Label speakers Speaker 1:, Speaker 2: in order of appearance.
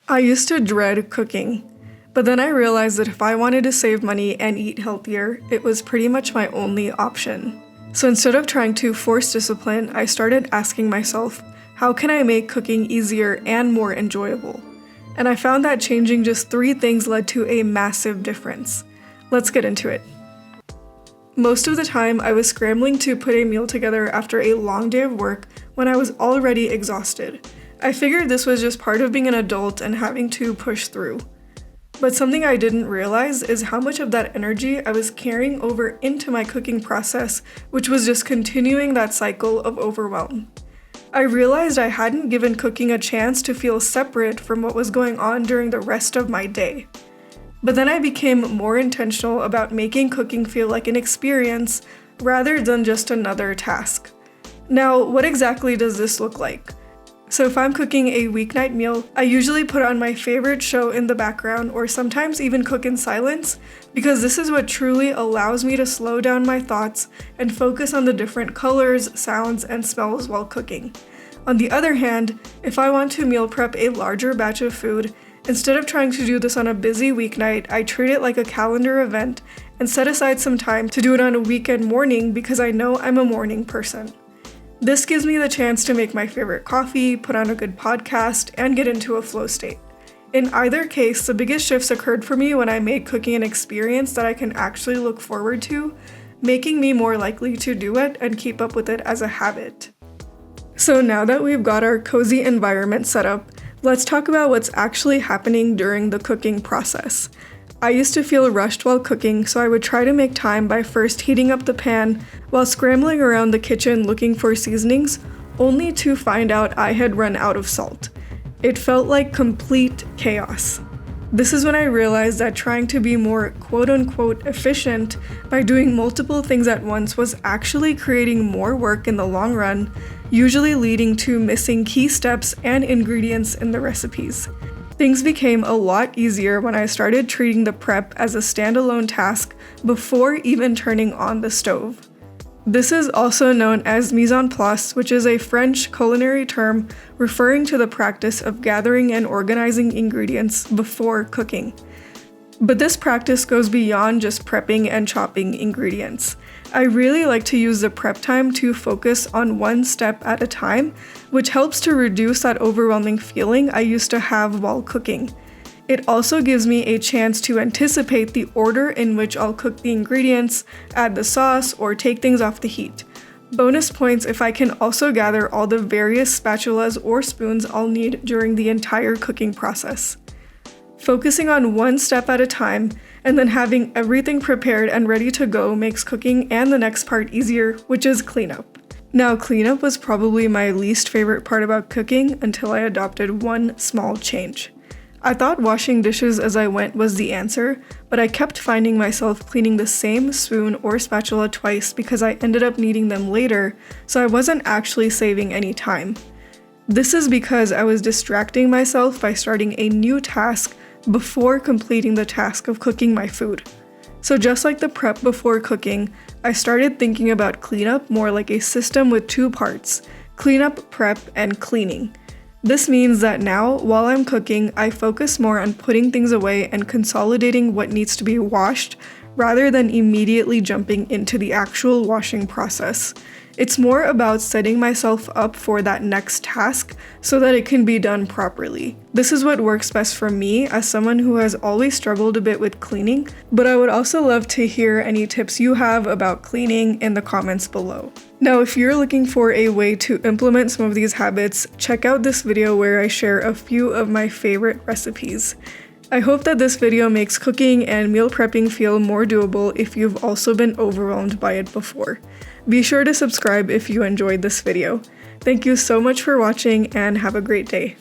Speaker 1: I used to dread cooking, but then I realized that if I wanted to save money and eat healthier, it was pretty much my only option. So instead of trying to force discipline, I started asking myself, how can I make cooking easier and more enjoyable? And I found that changing just 3 things led to a massive difference. Let's get into it. Most of the time, I was scrambling to put a meal together after a long day of work when I was already exhausted. I figured this was just part of being an adult and having to push through. But something I didn't realize is how much of that energy I was carrying over into my cooking process, which was just continuing that cycle of overwhelm. I realized I hadn't given cooking a chance to feel separate from what was going on during the rest of my day. But then I became more intentional about making cooking feel like an experience rather than just another task. Now, what exactly does this look like? So if I'm cooking a weeknight meal, I usually put on my favorite show in the background or sometimes even cook in silence because this is what truly allows me to slow down my thoughts and focus on the different colors, sounds, and smells while cooking. On the other hand, if I want to meal prep a larger batch of food, instead of trying to do this on a busy weeknight, I treat it like a calendar event and set aside some time to do it on a weekend morning because I know I'm a morning person. This gives me the chance to make my favorite coffee, put on a good podcast, and get into a flow state. In either case, the biggest shifts occurred for me when I made cooking an experience that I can actually look forward to, making me more likely to do it and keep up with it as a habit. So now that we've got our cozy environment set up, let's talk about what's actually happening during the cooking process. I used to feel rushed while cooking, so I would try to make time by first heating up the pan while scrambling around the kitchen looking for seasonings, only to find out I had run out of salt. It felt like complete chaos. This is when I realized that trying to be more quote-unquote efficient by doing multiple things at once was actually creating more work in the long run, usually leading to missing key steps and ingredients in the recipes. Things became a lot easier when I started treating the prep as a standalone task before even turning on the stove. This is also known as mise en place, which is a French culinary term referring to the practice of gathering and organizing ingredients before cooking. But this practice goes beyond just prepping and chopping ingredients. I really like to use the prep time to focus on one step at a time, which helps to reduce that overwhelming feeling I used to have while cooking. It also gives me a chance to anticipate the order in which I'll cook the ingredients, add the sauce, or take things off the heat. Bonus points if I can also gather all the various spatulas or spoons I'll need during the entire cooking process. Focusing on one step at a time and then having everything prepared and ready to go makes cooking and the next part easier, which is cleanup. Now, cleanup was probably my least favorite part about cooking until I adopted one small change. I thought washing dishes as I went was the answer, but I kept finding myself cleaning the same spoon or spatula twice because I ended up needing them later, so I wasn't actually saving any time. This is because I was distracting myself by starting a new task before completing the task of cooking my food. So just like the prep before cooking, I started thinking about cleanup more like a system with 2 parts: cleanup, prep, and cleaning. This means that now, while I'm cooking, I focus more on putting things away and consolidating what needs to be washed rather than immediately jumping into the actual washing process. It's more about setting myself up for that next task so that it can be done properly. This is what works best for me as someone who has always struggled a bit with cleaning, but I would also love to hear any tips you have about cleaning in the comments below. Now, if you're looking for a way to implement some of these habits, check out this video where I share a few of my favorite recipes. I hope that this video makes cooking and meal prepping feel more doable if you've also been overwhelmed by it before. Be sure to subscribe if you enjoyed this video. Thank you so much for watching and have a great day.